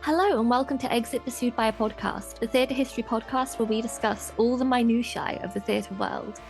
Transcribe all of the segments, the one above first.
Hello and welcome to Exit Pursued by a Podcast, a theatre history podcast where we discuss all the minutiae of the theatre world.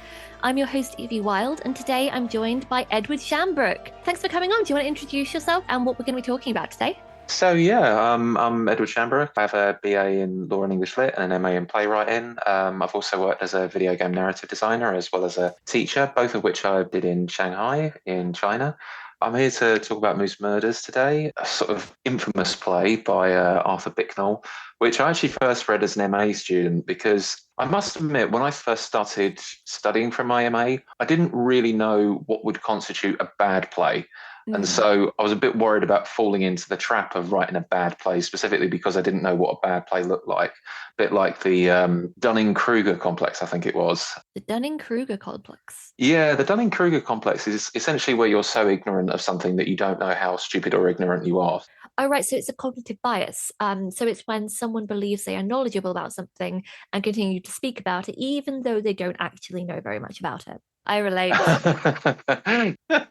I'm your host, Evey Wylde, and today I'm joined by Edward Shambrook. Thanks for coming on. Do you want to introduce yourself and what we're going to be talking about today? I'm Edward Shambrook. I have a BA in Law and English Lit and an MA in Playwriting. I've also worked as a video game narrative designer as well as a teacher, both of which I did in Shanghai in China. I'm here to talk about Moose Murders today, a sort of infamous play by Arthur Bicknell, which I actually first read as an MA student because I must admit, when I first started studying for my MA, I didn't really know what would constitute a bad play. And so I was a bit worried about falling into the trap of writing a bad play, specifically because I didn't know what a bad play looked like. A bit like the Dunning-Kruger complex, I think it was. The Dunning-Kruger complex? Yeah, the Dunning-Kruger complex is essentially where you're so ignorant of something that you don't know how stupid or ignorant you are. Oh, right. So it's a cognitive bias. So it's when someone believes they are knowledgeable about something and continue to speak about it, even though they don't actually know very much about it. I relate.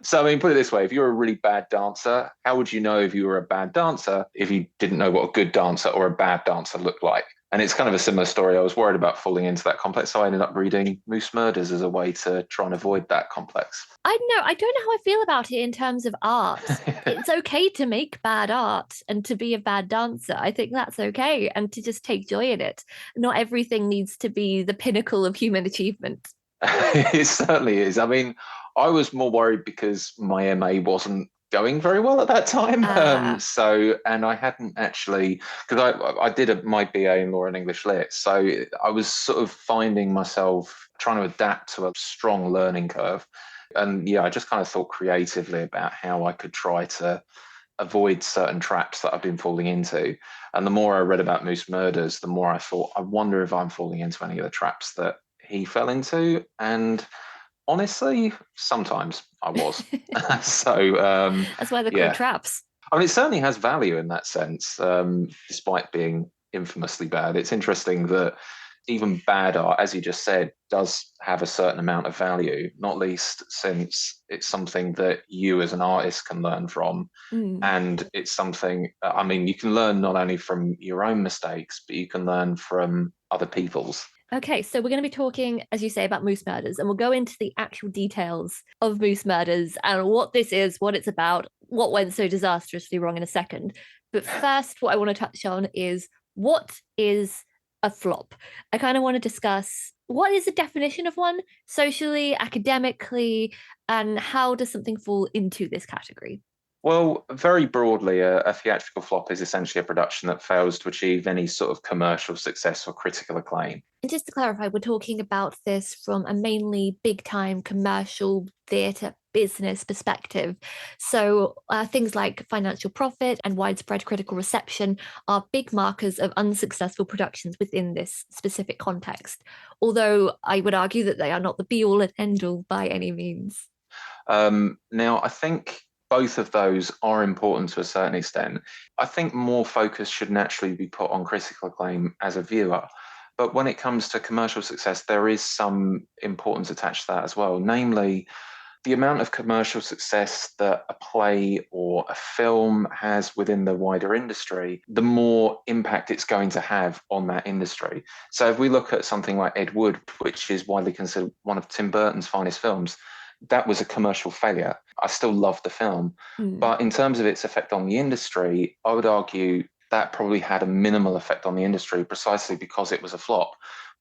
So, put it this way. If you're a really bad dancer, how would you know if you were a bad dancer if you didn't know what a good dancer or a bad dancer looked like? And it's kind of a similar story. I was worried about falling into that complex, so I ended up reading Moose Murders as a way to try and avoid that complex. I don't know how I feel about it in terms of art. It's okay to make bad art and to be a bad dancer. I think that's okay, and to just take joy in it. Not everything needs to be the pinnacle of human achievement. It certainly is. I was more worried because my MA wasn't going very well at that time. And I hadn't actually, because I did my BA in Law and English Lit. So I was sort of finding myself trying to adapt to a strong learning curve. And yeah, I just kind of thought creatively about how I could try to avoid certain traps that I've been falling into. And the more I read about Moose Murders, the more I thought, I wonder if I'm falling into any of the traps that he fell into. And honestly, sometimes I was. So that's why they're called traps. It certainly has value in that sense, despite being infamously bad. It's interesting that even bad art, as you just said, does have a certain amount of value, not least since it's something that you as an artist can learn from. And it's something, you can learn not only from your own mistakes, but you can learn from other people's. Okay, so we're going to be talking, as you say, about Moose Murders, and we'll go into the actual details of Moose Murders and what this is, what it's about, what went so disastrously wrong in a second. But first, what I want to touch on is, what is a flop? I kind of want to discuss what is the definition of one socially, academically, and how does something fall into this category? Well, very broadly, a theatrical flop is essentially a production that fails to achieve any sort of commercial success or critical acclaim. And just to clarify, we're talking about this from a mainly big-time commercial theatre business perspective. So things like financial profit and widespread critical reception are big markers of unsuccessful productions within this specific context, although I would argue that they are not the be-all and end-all by any means. Now, I think both of those are important to a certain extent. I think more focus should naturally be put on critical acclaim as a viewer. But when it comes to commercial success, there is some importance attached to that as well. Namely, the amount of commercial success that a play or a film has within the wider industry, the more impact it's going to have on that industry. So if we look at something like Ed Wood, which is widely considered one of Tim Burton's finest films, that was a commercial failure. I still love the film. But in terms of its effect on the industry, I would argue that probably had a minimal effect on the industry precisely because it was a flop.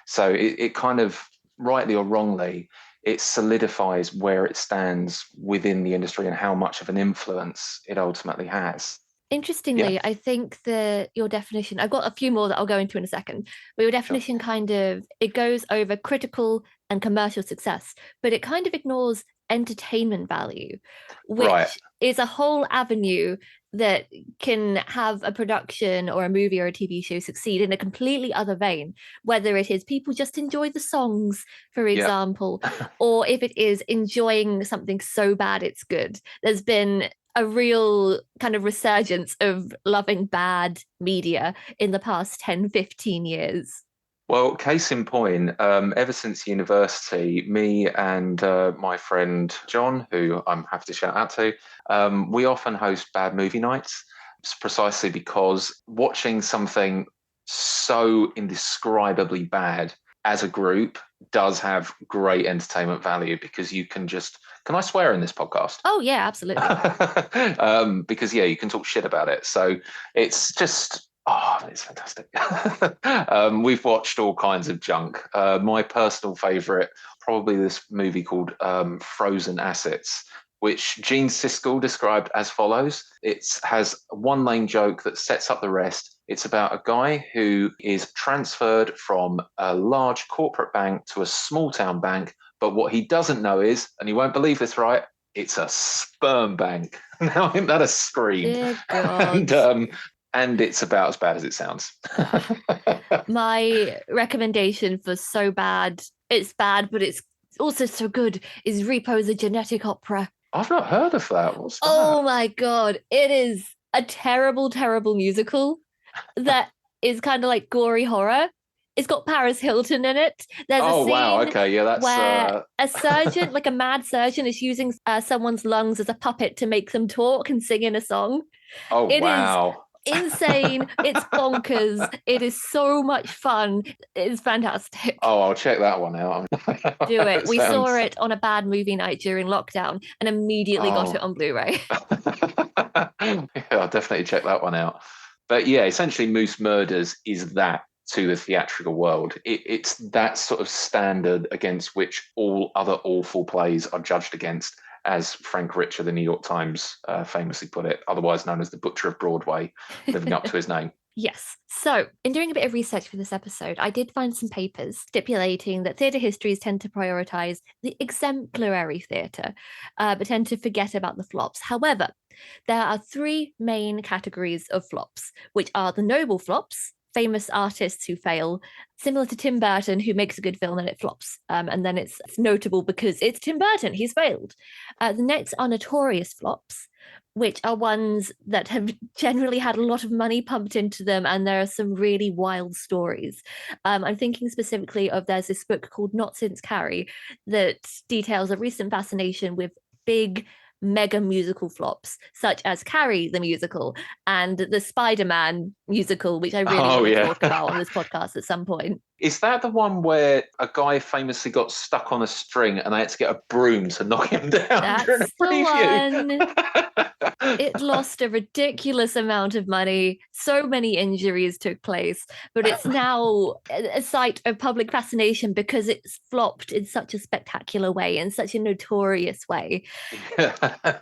So it kind of, rightly or wrongly, it solidifies where it stands within the industry and how much of an influence it ultimately has. Interestingly, I think that your definition, I've got a few more that I'll go into in a second, but your definition kind of, it goes over critical and commercial success, but it kind of ignores entertainment value, which is a whole avenue that can have a production or a movie or a TV show succeed in a completely other vein, whether it is people just enjoy the songs, for example, or if it is enjoying something so bad it's good. There's been a real kind of resurgence of loving bad media in the past 10, 15 years. Well, case in point, ever since university, me and my friend John, who I'm happy to shout out to, we often host bad movie nights. It's precisely because watching something so indescribably bad as a group does have great entertainment value, because you can just, can I swear in this podcast? Oh yeah, absolutely. Because you can talk shit about it. So it's just, it's fantastic. We've watched all kinds of junk. My personal favorite, probably this movie called Frozen Assets, which Gene Siskel described as follows. It has one lane joke that sets up the rest. It's about a guy who is transferred from a large corporate bank to a small town bank. But what he doesn't know is, and you won't believe this, right? It's a sperm bank. Now, isn't that a scream? Dear God. And it's about as bad as it sounds. My recommendation for so bad, it's bad, but it's also so good, is Repo the Genetic Opera. I've not heard of that. What's that? Oh my God. It is a terrible, terrible musical that is kind of like gory horror. It's got Paris Hilton in it. There's a scene wow. Okay. Yeah, that's where a surgeon, like a mad surgeon, is using someone's lungs as a puppet to make them talk and sing in a song. Oh, It wow. is insane. It's bonkers. It is so much fun. It is fantastic. Oh, I'll check that one out. Do it. We saw it on a bad movie night during lockdown and immediately got it on Blu-ray. Yeah, I'll definitely check that one out. But yeah, essentially Moose Murders is that to the theatrical world. It's that sort of standard against which all other awful plays are judged against, as Frank Rich of the New York Times famously put it, otherwise known as the Butcher of Broadway, living up to his name. Yes. So, in doing a bit of research for this episode, I did find some papers stipulating that theatre histories tend to prioritise the exemplary theatre, but tend to forget about the flops. However, there are three main categories of flops, which are the noble flops, famous artists who fail, similar to Tim Burton, who makes a good film and it flops. And then it's notable because it's Tim Burton, he's failed. The next are notorious flops, which are ones that have generally had a lot of money pumped into them, and there are some really wild stories. I'm thinking specifically of, there's this book called Not Since Carrie that details a recent fascination with big mega musical flops, such as Carrie the musical and the Spider-Man musical, which I really want to talk about on this podcast at some point. Is that the one where a guy famously got stuck on a string and they had to get a broom to knock him down during a preview? It lost a ridiculous amount of money. So many injuries took place, but it's now a site of public fascination because it's flopped in such a spectacular way, in such a notorious way.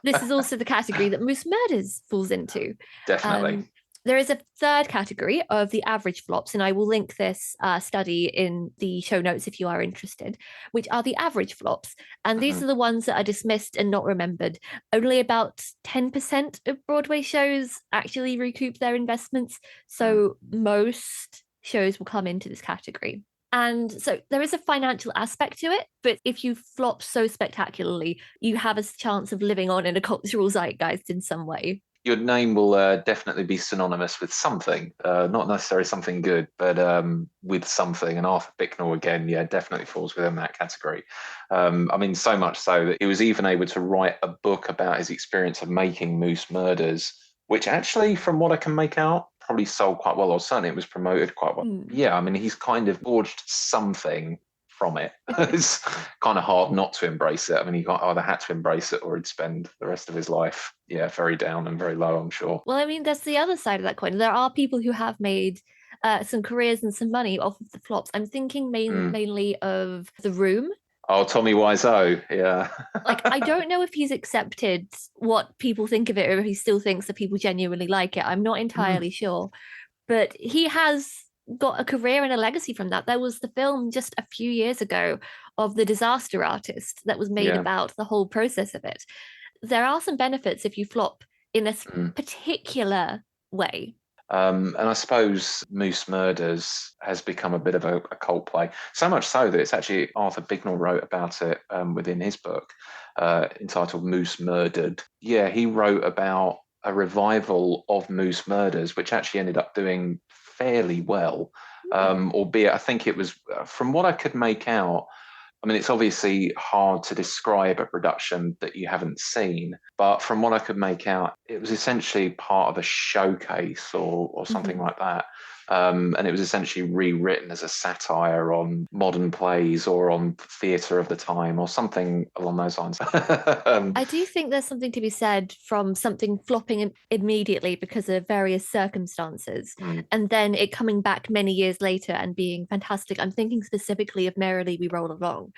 This is also the category that Moose Murders falls into. Definitely. There is a third category of the average flops, and I will link this study in the show notes if you are interested, which are the average flops. And these are the ones that are dismissed and not remembered. Only about 10% of Broadway shows actually recoup their investments. So most shows will come into this category. And so there is a financial aspect to it, but if you flop so spectacularly, you have a chance of living on in a cultural zeitgeist in some way. Your name will definitely be synonymous with something, not necessarily something good, but with something. And Arthur Bicknell, again, definitely falls within that category. I mean, so much so that he was even able to write a book about his experience of making Moose Murders, which actually, from what I can make out, probably sold quite well, or certainly it was promoted quite well. Yeah, I mean, he's kind of forged something from it. It's kind of hard not to embrace it. I mean, he either had to embrace it or he'd spend the rest of his life, very down and very low, I'm sure. Well, I mean, that's the other side of that coin. There are people who have made some careers and some money off of the flops. I'm thinking mainly of The Room. Oh, Tommy Wiseau, yeah. Like, I don't know if he's accepted what people think of it or if he still thinks that people genuinely like it. I'm not entirely sure. But he has got a career and a legacy from that. There was the film just a few years ago of The Disaster Artist that was made about the whole process of it. There are some benefits if you flop in a particular way. And I suppose Moose Murders has become a bit of a cult play, so much so that it's actually Arthur Bicknell wrote about it within his book entitled Moose Murdered. Yeah, he wrote about a revival of Moose Murders, which actually ended up doing fairly well, albeit I think it was, from what I could make out, I mean, it's obviously hard to describe a production that you haven't seen, but from what I could make out, it was essentially part of a showcase or something like that. And it was essentially rewritten as a satire on modern plays or on theatre of the time or something along those lines. I do think there's something to be said from something flopping immediately because of various circumstances, and then it coming back many years later and being fantastic. I'm thinking specifically of Merrily We Roll Along,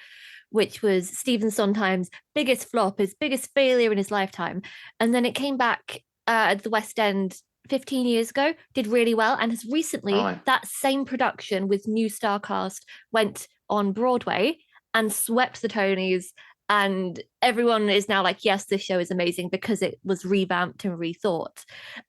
which was Stephen Sondheim's biggest flop, his biggest failure in his lifetime. And then it came back at the West End 15 years ago, did really well, and has recently, that same production with new star cast went on Broadway and swept the Tonys. And everyone is now like, yes, this show is amazing because it was revamped and rethought.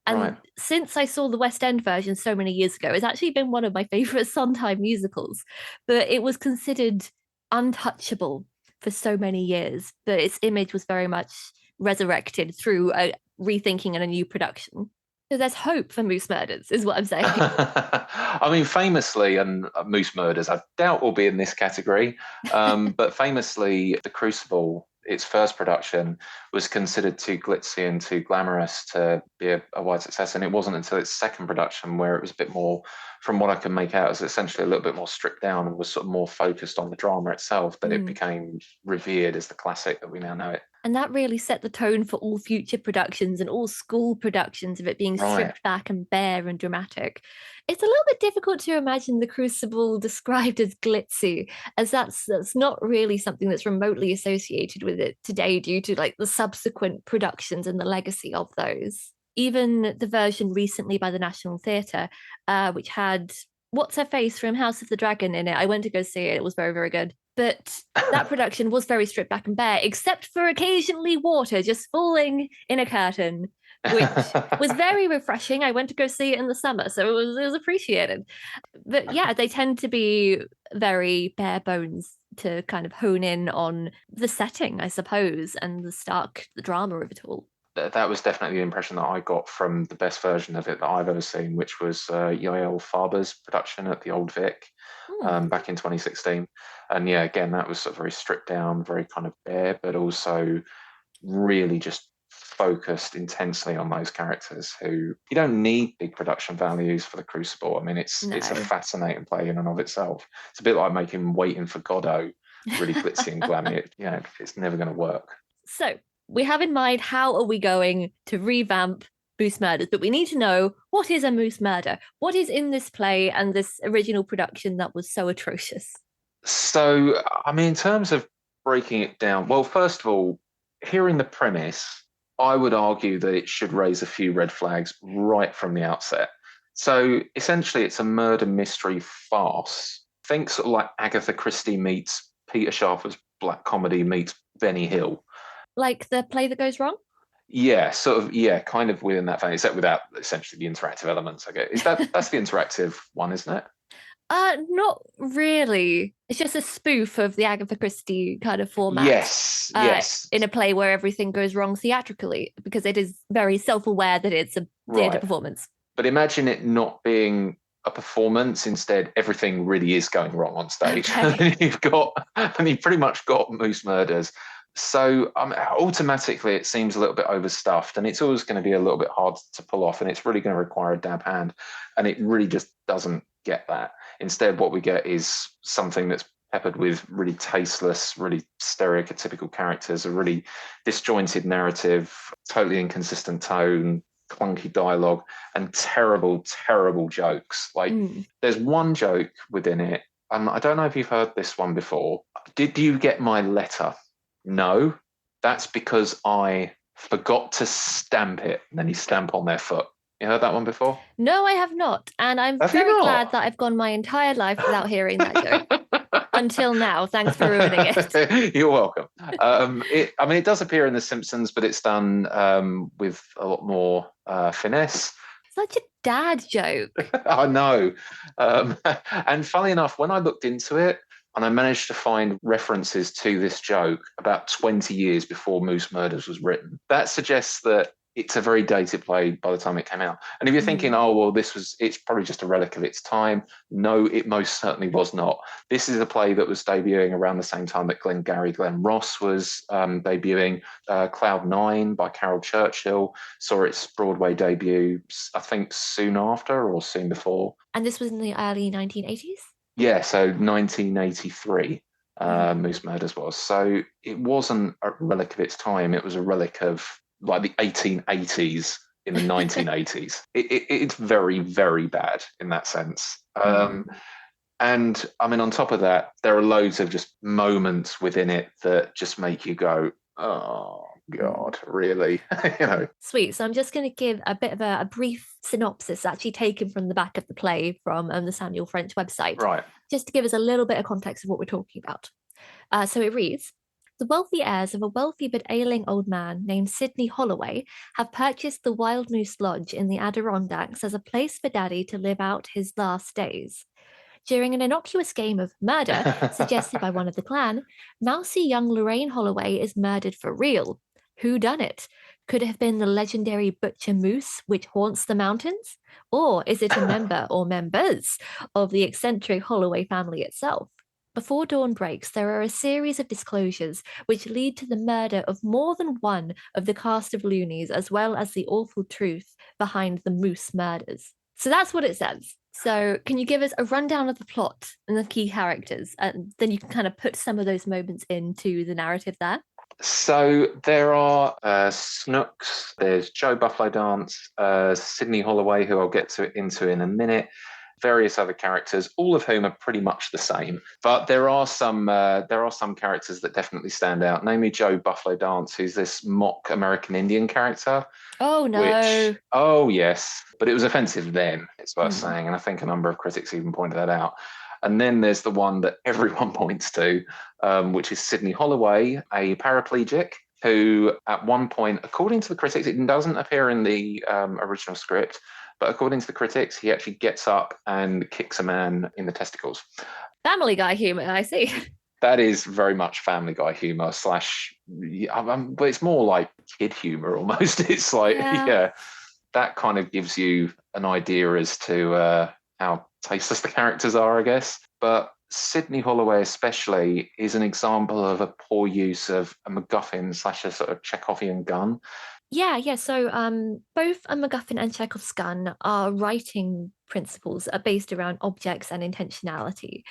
And since I saw the West End version so many years ago, it's actually been one of my favorite Sondheim musicals. But it was considered untouchable for so many years, but its image was very much resurrected through a rethinking and a new production. So there's hope for Moose Murders, is what I'm saying. I mean, famously, and Moose Murders, I doubt will be in this category, but famously, The Crucible, its first production, was considered too glitzy and too glamorous to be a wide success. And it wasn't until its second production where it was a bit more, from what I can make out, is essentially a little bit more stripped down and was sort of more focused on the drama itself, that it became revered as the classic that we now know it. And that really set the tone for all future productions and all school productions of it being stripped back and bare and dramatic. It's a little bit difficult to imagine The Crucible described as glitzy, as that's not really something that's remotely associated with it today due to like the subsequent productions and the legacy of those. Even the version recently by the National Theatre, which had what's her face from House of the Dragon in it. I went to go see it. It was very, very good. But that production was very stripped back and bare, except for occasionally water just falling in a curtain, which was very refreshing. I went to go see it in the summer, so it was appreciated. But yeah, they tend to be very bare bones to kind of hone in on the setting, I suppose, and the drama of it all. That was definitely the impression that I got from the best version of it that I've ever seen, which was Yael Farber's production at the Old Vic back in 2016. And yeah, again, that was sort of very stripped down, very kind of bare, but also really just focused intensely on those characters who you don't need big production values for The Crucible. I mean, it's a fascinating play in and of itself. It's a bit like making Waiting for Godot really glitzy and glammy. It's never going to work. So we have in mind how are we going to revamp Moose Murders, but we need to know, what is a moose murder? What is in this play and this original production that was so atrocious? So, I mean, in terms of breaking it down, well, first of all, hearing the premise, I would argue that it should raise a few red flags right from the outset. So essentially, it's a murder mystery farce. Think sort of like Agatha Christie meets Peter Shaffer's black comedy meets Benny Hill. Like the play that goes wrong? Yeah, kind of within that vein, except without essentially the interactive elements, I guess. That's the interactive one, isn't it? Not really. It's just a spoof of the Agatha Christie kind of format. Yes. In a play where everything goes wrong theatrically, because it is very self-aware that it's a theatre performance. But imagine it not being a performance. Instead, everything really is going wrong on stage. Okay. You've pretty much got Moose Murders. So automatically it seems a little bit overstuffed, and it's always going to be a little bit hard to pull off, and it's really going to require a dab hand, and it really just doesn't get that. Instead, what we get is something that's peppered with really tasteless, really stereotypical characters, a really disjointed narrative, totally inconsistent tone, clunky dialogue, and terrible, terrible jokes. There's one joke within it, and I don't know if you've heard this one before. Did you get my letter? No, that's because I forgot to stamp it. And then you stamp on their foot. You heard that one before? No, I have not. And I'm very glad that I've gone my entire life without hearing that joke. Until now. Thanks for ruining it. You're welcome. It does appear in The Simpsons, but it's done with a lot more finesse. Such a dad joke. I know. And funnily enough, when I looked into it, and I managed to find references to this joke about 20 years before Moose Murders was written. That suggests that it's a very dated play by the time it came out. And if you're thinking, oh, well, it's probably just a relic of its time. No, it most certainly was not. This is a play that was debuting around the same time that Glen Ross was debuting. Cloud Nine by Carol Churchill saw its Broadway debut, I think, soon after or soon before. And this was in the early 1980s? Yeah, so 1983. Moose Murders was. So it wasn't a relic of its time. It was a relic of like the 1880s in the 1980s. It's very, very bad in that sense. And I mean, on top of that, there are loads of just moments within it that just make you go, oh, God, really? Sweet. So I'm just going to give a bit of a brief synopsis, actually taken from the back of the play from the Samuel French website. Right. Just to give us a little bit of context of what we're talking about. So it reads, the wealthy heirs of a wealthy but ailing old man named Sidney Holloway have purchased the Wild Moose Lodge in the Adirondacks as a place for Daddy to live out his last days. During an innocuous game of murder suggested by one of the clan, mousy young Lorraine Holloway is murdered for real. Who done it? Could it have been the legendary butcher moose which haunts the mountains? Or is it a member or members of the eccentric Holloway family itself? Before dawn breaks, there are a series of disclosures which lead to the murder of more than one of the cast of loonies, as well as the awful truth behind the moose murders. So that's what it says. So can you give us a rundown of the plot and the key characters? And then you can kind of put some of those moments into the narrative there. So there are Snooks, there's Joe Buffalo Dance, Sidney Holloway, who I'll get into in a minute, various other characters, all of whom are pretty much the same. But there are some characters that definitely stand out, namely Joe Buffalo Dance, who's this mock American Indian character. Oh, no. Oh, yes. But it was offensive then, it's worth saying. And I think a number of critics even pointed that out. And then there's the one that everyone points to, which is Sidney Holloway, a paraplegic, who at one point, according to the critics, it doesn't appear in the original script, but according to the critics, he actually gets up and kicks a man in the testicles. Family Guy humor, I see. That is very much Family Guy humor / but it's more like kid humor almost. It's like, yeah, that kind of gives you an idea as to how tasteless the characters are, I guess. But Sidney Holloway especially is an example of a poor use of a MacGuffin / a sort of Chekhovian gun. Yeah. So both a MacGuffin and Chekhov's gun are writing principles are based around objects and intentionality.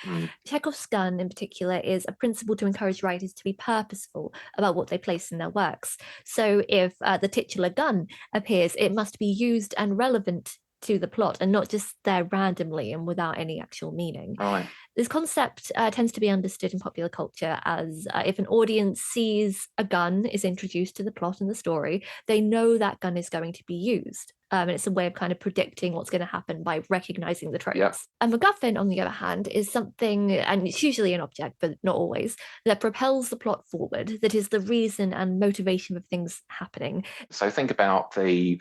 Chekhov's gun in particular is a principle to encourage writers to be purposeful about what they place in their works. So if the titular gun appears, it must be used and relevant to the plot and not just there randomly and without any actual meaning. Right. This concept tends to be understood in popular culture as if an audience sees a gun is introduced to the plot and the story, they know that gun is going to be used. And it's a way of kind of predicting what's going to happen by recognizing the tropes. Yep. A MacGuffin, on the other hand, is something, and it's usually an object, but not always, that propels the plot forward, that is the reason and motivation of things happening. So think about the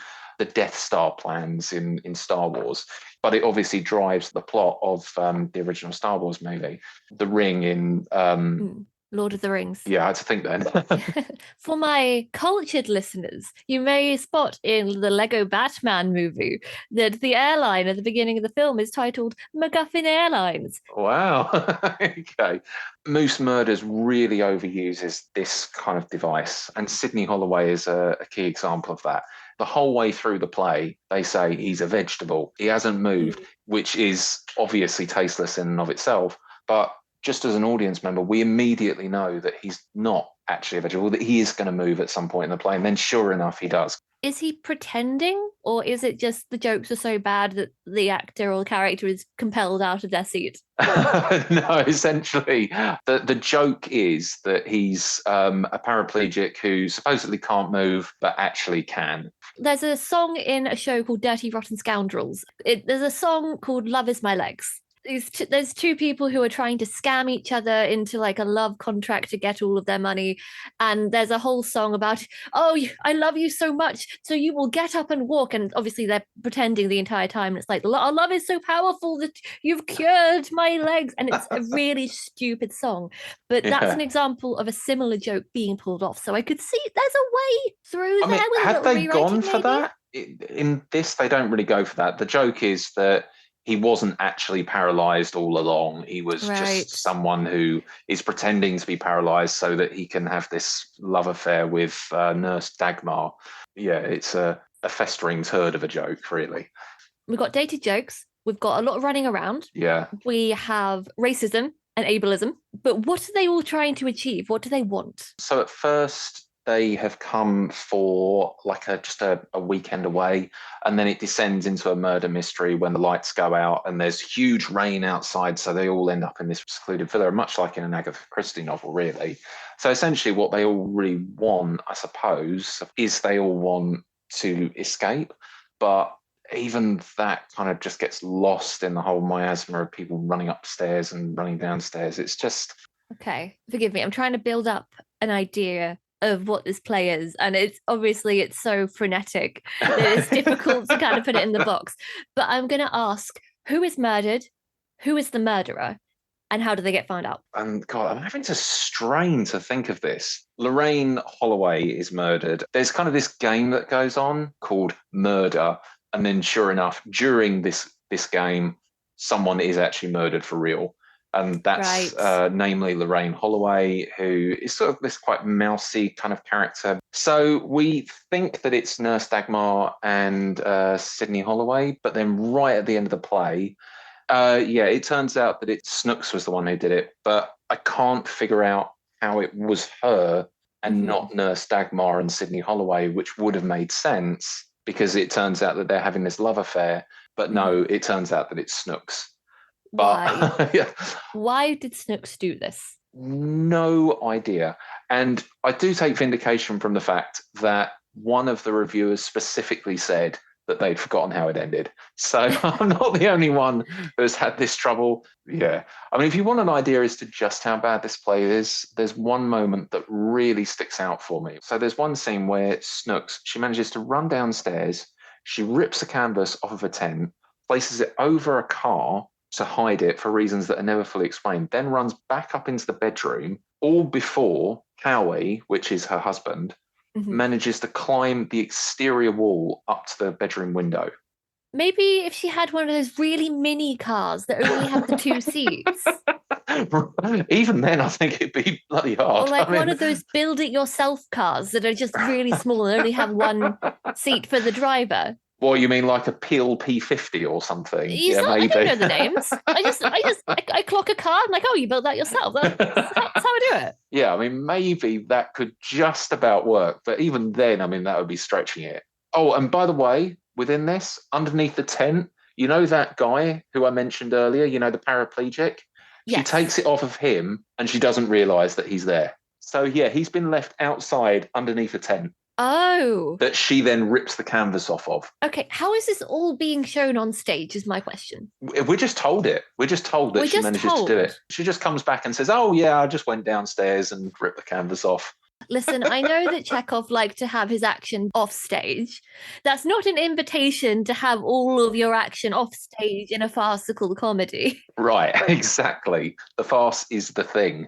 Death Star plans in Star Wars, but it obviously drives the plot of the original Star Wars movie. The ring in Lord of the Rings. Yeah, I had to think then. For my cultured listeners, you may spot in the Lego Batman movie that the airline at the beginning of the film is titled MacGuffin Airlines. Wow. Okay. Moose Murders really overuses this kind of device, and Sidney Holloway is a key example of that. The whole way through the play, they say he's a vegetable. He hasn't moved, which is obviously tasteless in and of itself, but just as an audience member, we immediately know that he's not actually a vegetable, that he is going to move at some point in the play. And then sure enough, he does. Is he pretending, or is it just the jokes are so bad that the actor or character is compelled out of their seat? No, essentially, the joke is that he's a paraplegic who supposedly can't move, but actually can. There's a song in a show called Dirty Rotten Scoundrels. There's a song called Love Is My Legs. There's two people who are trying to scam each other into like a love contract to get all of their money, and there's a whole song about, oh, I love you so much, so you will get up and walk, and obviously they're pretending the entire time, and it's like, our love is so powerful that you've cured my legs, and it's a really stupid song, but that's an example of a similar joke being pulled off. So I could see there's a way through there with a had little they gone rewriting, for maybe. that? In this, they don't really go for that. The joke is that he wasn't actually paralyzed all along. He was Right. just someone who is pretending to be paralyzed so that he can have this love affair with Nurse Dagmar. Yeah, it's a festering turd of a joke, really. We've got dated jokes. We've got a lot of running around. Yeah. We have racism and ableism. But what are they all trying to achieve? What do they want? So at first, they have come for like just a weekend away, and then it descends into a murder mystery when the lights go out and there's huge rain outside, so they all end up in this secluded villa, much like in an Agatha Christie novel, really. So essentially what they all really want, I suppose, is they all want to escape, but even that kind of just gets lost in the whole miasma of people running upstairs and running downstairs. It's just... Okay, forgive me. I'm trying to build up an idea of what this play is, and it's so frenetic that it's difficult to kind of put it in the box. But I'm going to ask, who is murdered, who is the murderer, and how do they get found out? And God, I'm having to strain to think of this. Lorraine Holloway is murdered. There's kind of this game that goes on called Murder, and then sure enough, during this game, someone is actually murdered for real. And that's Right. namely Lorraine Holloway, who is sort of this quite mousy kind of character. So we think that it's Nurse Dagmar and Sydney Holloway, but then right at the end of the play, it turns out that Snooks was the one who did it, but I can't figure out how it was her and not Nurse Dagmar and Sydney Holloway, which would have made sense because it turns out that they're having this love affair. But no, it turns out that it's Snooks. Why? But yeah, Why did Snooks do this? no idea. And I do take vindication from the fact that one of the reviewers specifically said that they'd forgotten how it ended. So I'm not the only one who's had this trouble. Yeah. I mean, if you want an idea as to just how bad this play is, there's one moment that really sticks out for me. So there's one scene where Snooks, she manages to run downstairs, she rips a canvas off of a tent, places it over a car to hide it for reasons that are never fully explained, then runs back up into the bedroom, all before Cowie, which is her husband, manages to climb the exterior wall up to the bedroom window. Maybe if she had one of those really mini cars that only have the two seats. Even then, I think it'd be bloody hard. Or like one of those build it yourself cars that are just really small and only have one seat for the driver. Well, you mean like a Peel P50 or something? Maybe. I don't know the names. I clock a car. I'm like, oh, you built that yourself. That's how I do it. Yeah, I mean, maybe that could just about work. But even then, I mean, that would be stretching it. Oh, and by the way, within this, underneath the tent, you know that guy who I mentioned earlier, you know, the paraplegic? Yes. She takes it off of him and she doesn't realise that he's there. So, yeah, he's been left outside underneath a tent. Oh. That she then rips the canvas off of. Okay, how is this all being shown on stage is my question. We're just told it. We're just told that she manages to do it. She just comes back and says, oh, yeah, I just went downstairs and ripped the canvas off. Listen, I know that Chekhov liked to have his action off stage. That's not an invitation to have all of your action off stage in a farcical comedy. Right, exactly. The farce is the thing.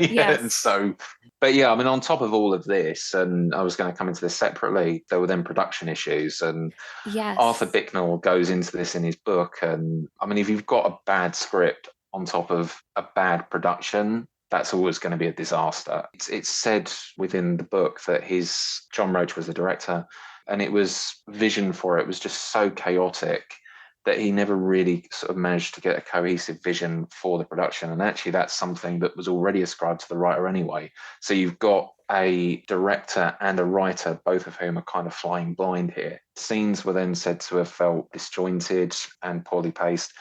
Yes. And so, but yeah, I mean, on top of all of this, and I was going to come into this separately, there were then production issues. And yes. Arthur Bicknell goes into this in his book. And I mean, if you've got a bad script on top of a bad production, that's always going to be a disaster. It's said within the book that John Roach was the director, and vision for it was just so chaotic that he never really sort of managed to get a cohesive vision for the production. And actually that's something that was already ascribed to the writer anyway. So you've got a director and a writer, both of whom are kind of flying blind here. Scenes were then said to have felt disjointed and poorly paced.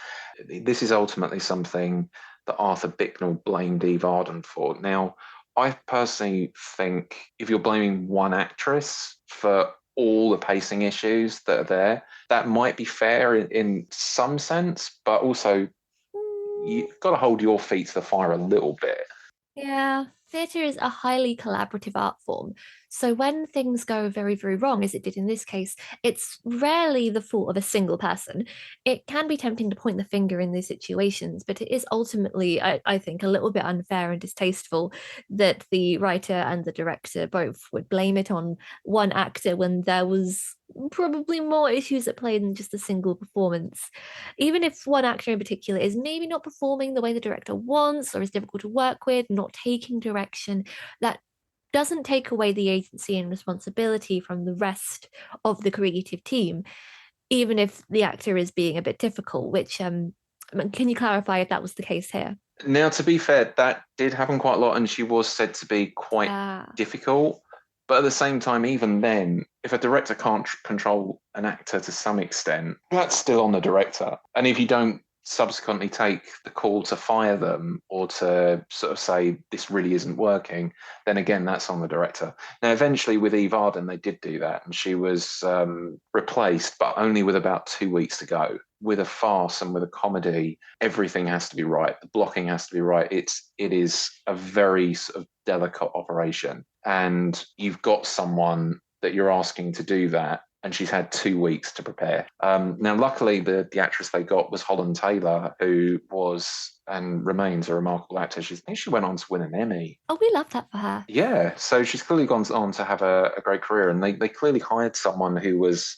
This is ultimately something that Arthur Bicknell blamed Eve Arden for. Now, I personally think if you're blaming one actress for all the pacing issues that are there, that might be fair in some sense, but also you've got to hold your feet to the fire a little bit. Yeah, theatre is a highly collaborative art form. So when things go very, very wrong, as it did in this case, it's rarely the fault of a single person. It can be tempting to point the finger in these situations, but it is ultimately, I think, a little bit unfair and distasteful that the writer and the director both would blame it on one actor when there was probably more issues at play than just a single performance. Even if one actor in particular is maybe not performing the way the director wants or is difficult to work with, not taking direction, that doesn't take away the agency and responsibility from the rest of the creative team, even if the actor is being a bit difficult, which can you clarify if that was the case here? Now, to be fair, that did happen quite a lot, and she was said to be quite difficult. But at the same time, even then, if a director can't control an actor to some extent, that's still on the director. And if you don't subsequently take the call to fire them or to sort of say this really isn't working, then again, that's on the director. Now, eventually with Evey Wylde, they did do that, and she was replaced, but only with about 2 weeks to go. With a farce and with a comedy, everything has to be right. The blocking has to be right. It is a very sort of delicate operation, and you've got someone that you're asking to do that, and she's had 2 weeks to prepare. Now, luckily, the actress they got was Holland Taylor, who was and remains a remarkable actor. I think she went on to win an Emmy. Oh, we love that for her. Yeah, so she's clearly gone on to have a great career, and they clearly hired someone who was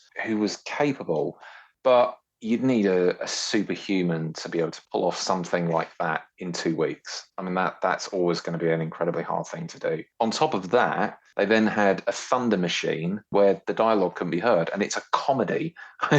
capable, but you'd need a superhuman to be able to pull off something like that in 2 weeks. I mean, that's always going to be an incredibly hard thing to do. On top of that, they then had a thunder machine where the dialogue can be heard, and it's a comedy.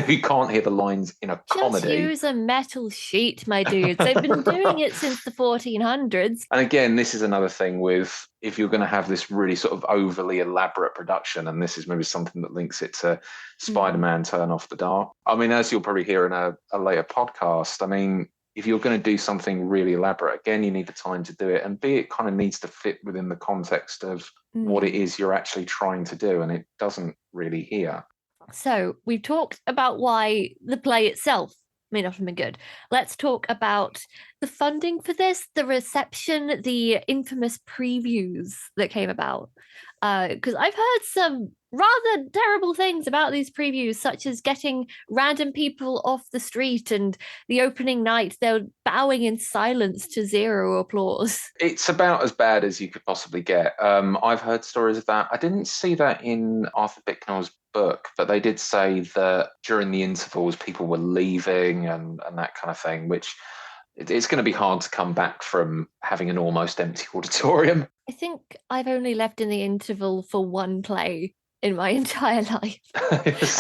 You can't hear the lines in a comedy. Just use a metal sheet, my dudes. They've been doing it since the 1400s. And again, this is another thing with, if you're going to have this really sort of overly elaborate production, and this is maybe something that links it to Spider-Man Turn Off the Dark. I mean, as you'll probably hear in a later podcast, I mean, if you're going to do something really elaborate, again, you need the time to do it. And B, it kind of needs to fit within the context of what it is you're actually trying to do. And it doesn't really here. So we've talked about why the play itself may not have been good. Let's talk about the funding for this, the reception, the infamous previews that came about. Because I've heard some rather terrible things about these previews, such as getting random people off the street, and the opening night they're bowing in silence to zero applause. It's about as bad as you could possibly get. I've heard stories of that. I didn't see that in Arthur Bicknell's book, but they did say that during the intervals people were leaving and that kind of thing, which it's going to be hard to come back from having an almost empty auditorium. I think I've only left in the interval for one play in my entire life.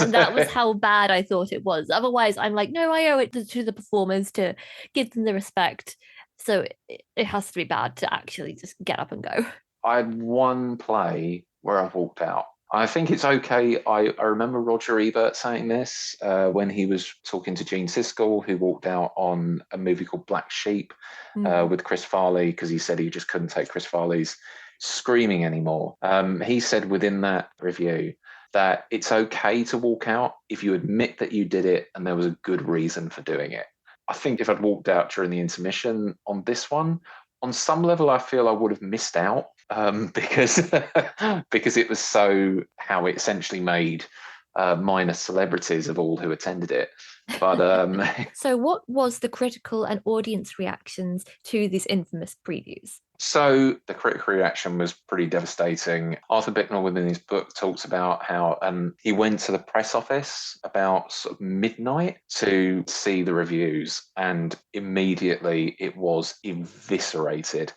And that was how bad I thought it was. Otherwise, I'm like, no, I owe it to the performers to give them the respect. So it has to be bad to actually just get up and go. I had one play where I've walked out. I think it's okay. I remember Roger Ebert saying this when he was talking to Gene Siskel, who walked out on a movie called Black Sheep with Chris Farley, because he said he just couldn't take Chris Farley's screaming anymore. He said within that review that it's okay to walk out if you admit that you did it and there was a good reason for doing it. I think if I'd walked out during the intermission on this one, on some level, I feel I would have missed out because it was so how it essentially made minor celebrities of all who attended it. But so what was the critical and audience reactions to these infamous previews? So the critical reaction was pretty devastating. Arthur Bicknell, within his book, talks about how he went to the press office about sort of midnight to see the reviews, and immediately it was eviscerated.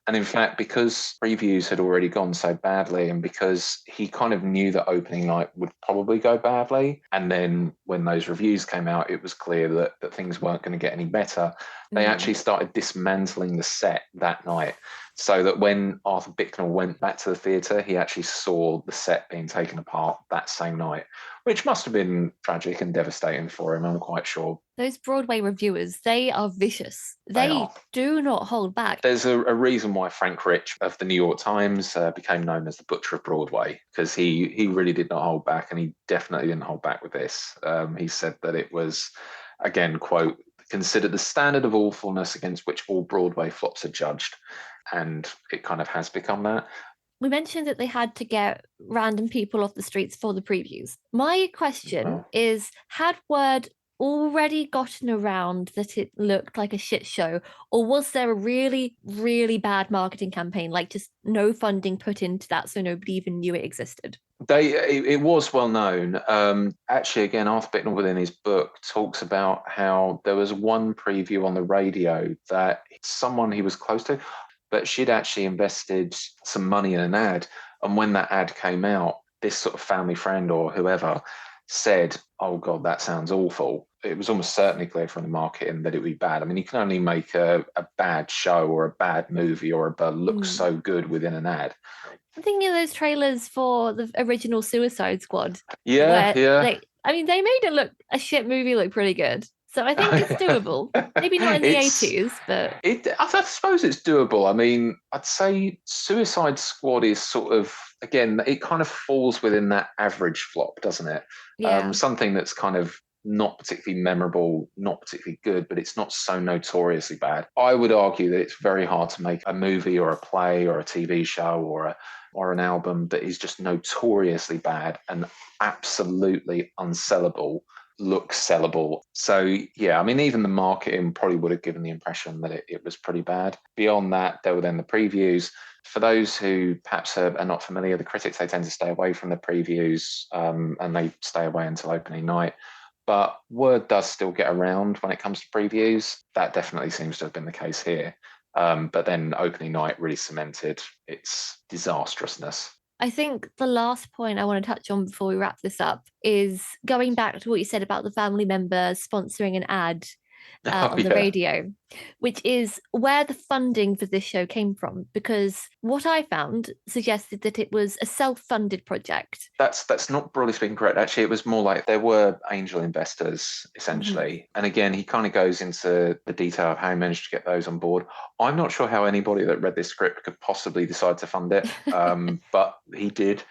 And in fact, because previews had already gone so badly, and because he kind of knew that opening night would probably go badly, and then when those reviews came out, it was clear that things weren't going to get any better. They actually started dismantling the set that night, so that when Arthur Bicknell went back to the theatre, he actually saw the set being taken apart that same night, which must have been tragic and devastating for him, I'm quite sure. Those Broadway reviewers, they are vicious. They do not hold back. There's a reason why Frank Rich of the New York Times became known as the Butcher of Broadway, because he really did not hold back, and he definitely didn't hold back with this. He said that it was, again, quote, considered the standard of awfulness against which all Broadway flops are judged. And it kind of has become that. We mentioned that they had to get random people off the streets for the previews. My question is, had word already gotten around that it looked like a shit show, or was there a really, really bad marketing campaign, like just no funding put into that so nobody even knew it existed? It was well known. Actually, again, Arthur Bicknell within his book talks about how there was one preview on the radio that someone he was close to, but she'd actually invested some money in an ad. And when that ad came out, this sort of family friend or whoever said, "Oh God, that sounds awful." It was almost certainly clear from the marketing that it would be bad. I mean, you can only make a bad show or a bad movie or look so good within an ad. I'm thinking of those trailers for the original Suicide Squad. Yeah. I mean, they made it look, a shit movie look pretty good. So I think it's doable. Maybe not in the 80s, but... I suppose it's doable. I mean, I'd say Suicide Squad is sort of, again, it kind of falls within that average flop, doesn't it? Yeah. Something that's kind of not particularly memorable, not particularly good, but it's not so notoriously bad. I would argue that it's very hard to make a movie or a play or a TV show or an album that is just notoriously bad and absolutely unsellable look sellable. So yeah, I mean, even the marketing probably would have given the impression that it was pretty bad. Beyond that, there were then the previews. For those who perhaps are not familiar, the critics, they tend to stay away from the previews and they stay away until opening night. But word does still get around when it comes to previews. That definitely seems to have been the case here. But then opening night really cemented its disastrousness. I think the last point I want to touch on before we wrap this up is going back to what you said about the family member sponsoring an ad on the radio, which is where the funding for this show came from, because what I found suggested that it was a self-funded project. That's not broadly speaking correct. Actually, it was more like there were angel investors, essentially. And again, he kind of goes into the detail of how he managed to get those on board. I'm not sure how anybody that read this script could possibly decide to fund it, but he did,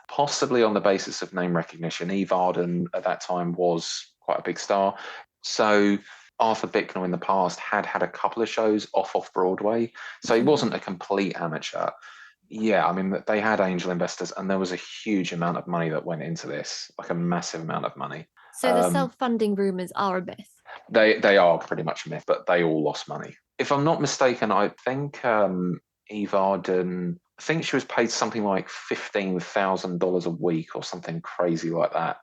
possibly on the basis of name recognition. Evey Wylde at that time was quite a big star. So Arthur Bicknell in the past had a couple of shows off Broadway, so he wasn't a complete amateur. Yeah, I mean, they had angel investors and there was a huge amount of money that went into this, like a massive amount of money. So the self-funding rumours are a myth? They are pretty much a myth, but they all lost money. If I'm not mistaken, I think Evey Wylde, I think she was paid something like $15,000 a week or something crazy like that,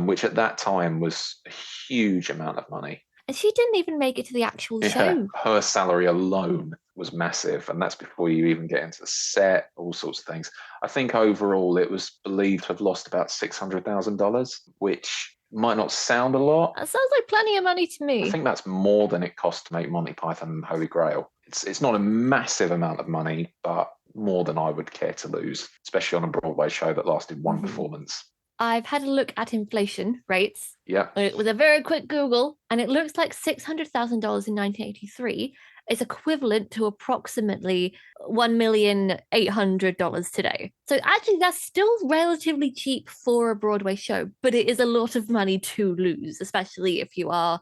which at that time was a huge amount of money. And she didn't even make it to the actual show. Her salary alone was massive, and that's before you even get into the set, all sorts of things. I think overall it was believed to have lost about $600,000, which might not sound a lot. That sounds like plenty of money to me. I think that's more than it cost to make Monty Python and Holy Grail. It's not a massive amount of money, but more than I would care to lose, especially on a Broadway show that lasted one performance. I've had a look at inflation rates. Yeah. With a very quick Google, and it looks like $600,000 in 1983 is equivalent to approximately $1,800,000 today. So actually, that's still relatively cheap for a Broadway show, but it is a lot of money to lose, especially if you are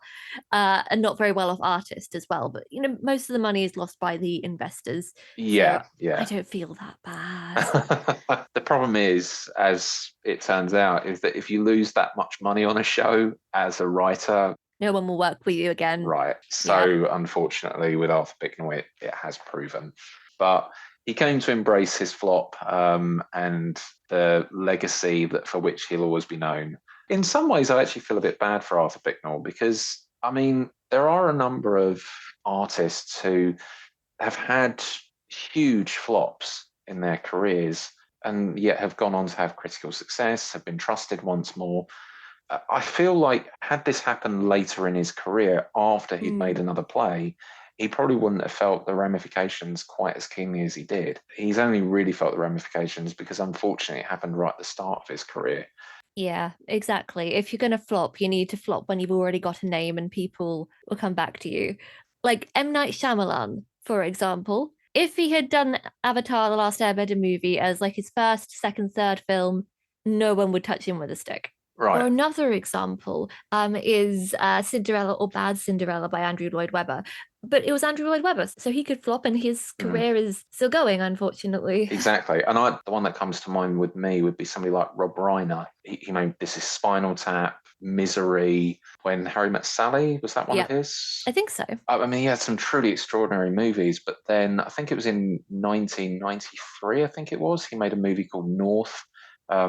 a not very well-off artist as well. But you know, most of the money is lost by the investors. Yeah, so yeah. I don't feel that bad. The problem is, as it turns out, is that if you lose that much money on a show as a writer, no one will work with you again. Right. So unfortunately, with Arthur Bicknell, it has proven. But he came to embrace his flop and the legacy that for which he'll always be known. In some ways, I actually feel a bit bad for Arthur Bicknell because, I mean, there are a number of artists who have had huge flops in their careers and yet have gone on to have critical success, have been trusted once more. I feel like had this happened later in his career, after he'd made another play, he probably wouldn't have felt the ramifications quite as keenly as he did. He's only really felt the ramifications because unfortunately it happened right at the start of his career. Yeah, exactly. If you're going to flop, you need to flop when you've already got a name and people will come back to you. Like M. Night Shyamalan, for example. If he had done Avatar: The Last Airbender movie as like his first, second, third film, no one would touch him with a stick. Right. Or another example is Cinderella or Bad Cinderella by Andrew Lloyd Webber. But it was Andrew Lloyd Webber, so he could flop and his career is still going, unfortunately. Exactly. And the one that comes to mind with me would be somebody like Rob Reiner. He made this is Spinal Tap, Misery, When Harry Met Sally. Was that one of his? I think so. I mean, he had some truly extraordinary movies, but then I think it was in 1993, I think it was, he made a movie called North,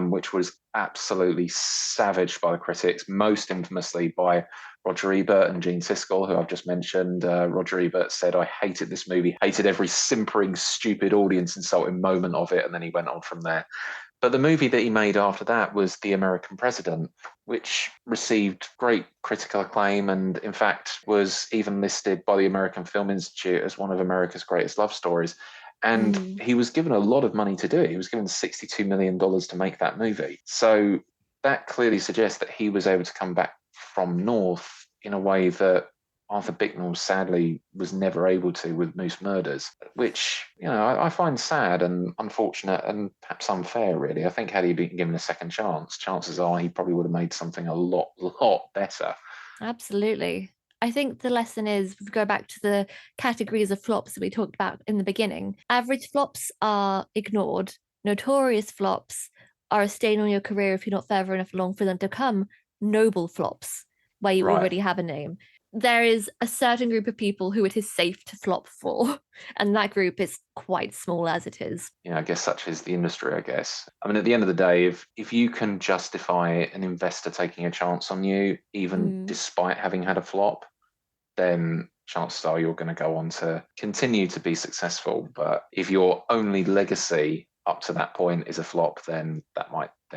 which was absolutely savaged by the critics, most infamously by Roger Ebert and Gene Siskel, who I've just mentioned. Roger Ebert said, I hated this movie, hated every simpering, stupid, audience insulting moment of it, and then he went on from there. But the movie that he made after that was The American President, which received great critical acclaim and, in fact, was even listed by the American Film Institute as one of America's greatest love stories. And he was given a lot of money to do it. He was given $62 million to make that movie. So that clearly suggests that he was able to come back from North in a way that Arthur Bicknell sadly was never able to with Moose Murders, which, I find sad and unfortunate and perhaps unfair, really. I think had he been given a second chance, chances are he probably would have made something a lot better. Absolutely. I think the lesson is, if we go back to the categories of flops that we talked about in the beginning, average flops are ignored. Notorious flops are a stain on your career if you're not further enough along for them to come noble flops, where you already have a name. There is a certain group of people who it is safe to flop for, and that group is quite small as it is. I guess such is the industry, I guess. I mean, at the end of the day, if you can justify an investor taking a chance on you, even despite having had a flop, then chances are you're going to go on to continue to be successful. But if your only legacy up to that point is a flop, then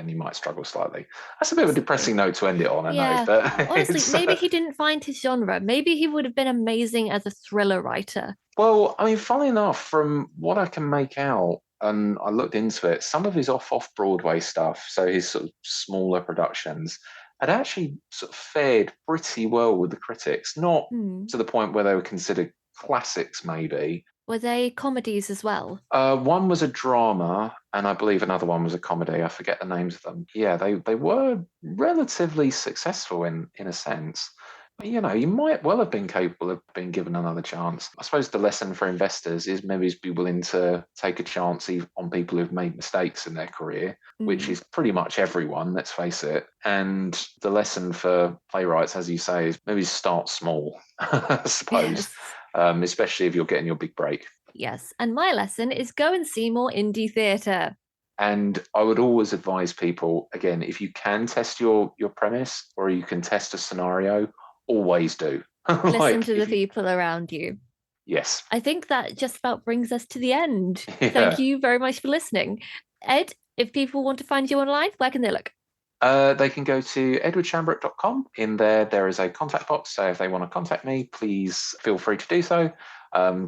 you might struggle slightly. That's a bit of a depressing note to end it on, I know. But honestly, maybe he didn't find his genre. Maybe he would have been amazing as a thriller writer. Well, I mean, funnily enough, from what I can make out, and I looked into it, some of his off-Broadway stuff, so his sort of smaller productions, had actually sort of fared pretty well with the critics. Not to the point where they were considered classics, maybe. Were they comedies as well? One was a drama, and I believe another one was a comedy. I forget the names of them. Yeah, they were relatively successful in a sense. But, you might well have been capable of being given another chance. I suppose the lesson for investors is maybe be willing to take a chance on people who've made mistakes in their career, which is pretty much everyone, let's face it. And the lesson for playwrights, as you say, is maybe start small, I suppose. Yes. Especially if you're getting your big break. Yes, and my lesson is go and see more indie theatre. And I would always advise people, again, if you can test your premise or you can test a scenario, always do. Listen to the people around you. Yes. I think that just about brings us to the end. Yeah. Thank you very much for listening. Ed, if people want to find you online, where can they look? They can go to edwardshambrook.com. In there is a contact box. So if they want to contact me, please feel free to do so.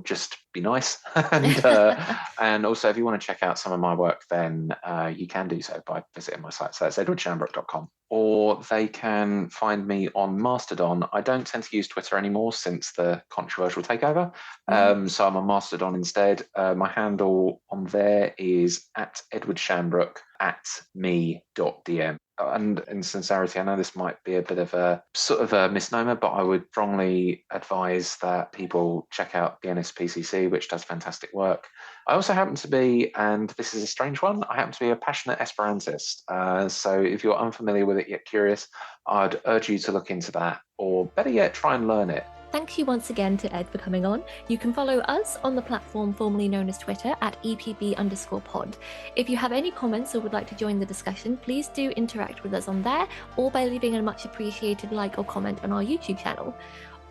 Just be nice. And also, if you want to check out some of my work, then you can do so by visiting my site. So that's edwardshambrook.com. Or they can find me on Mastodon. I don't tend to use Twitter anymore since the controversial takeover. So I'm on Mastodon instead. My handle on there is @EdwardShambrook @me.dm. And in sincerity, I know this might be a bit of a sort of a misnomer, but I would strongly advise that people check out the NSPCC, which does fantastic work. I also happen to be, and this is a strange one, I happen to be a passionate Esperantist. So if you're unfamiliar with it yet curious, I'd urge you to look into that, or better yet, try and learn it. Thank you once again to Ed for coming on. You can follow us on the platform formerly known as Twitter @EPB_pod. If you have any comments or would like to join the discussion, please do interact with us on there or by leaving a much appreciated like or comment on our YouTube channel.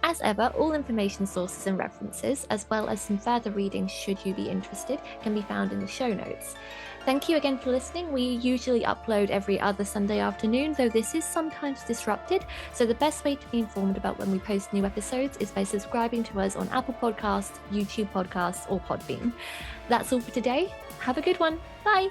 As ever, all information sources and references, as well as some further reading should you be interested, can be found in the show notes. Thank you again for listening. We usually upload every other Sunday afternoon, though this is sometimes disrupted, so the best way to be informed about when we post new episodes is by subscribing to us on Apple Podcasts, YouTube Podcasts, or Podbean. That's all for today. Have a good one. Bye!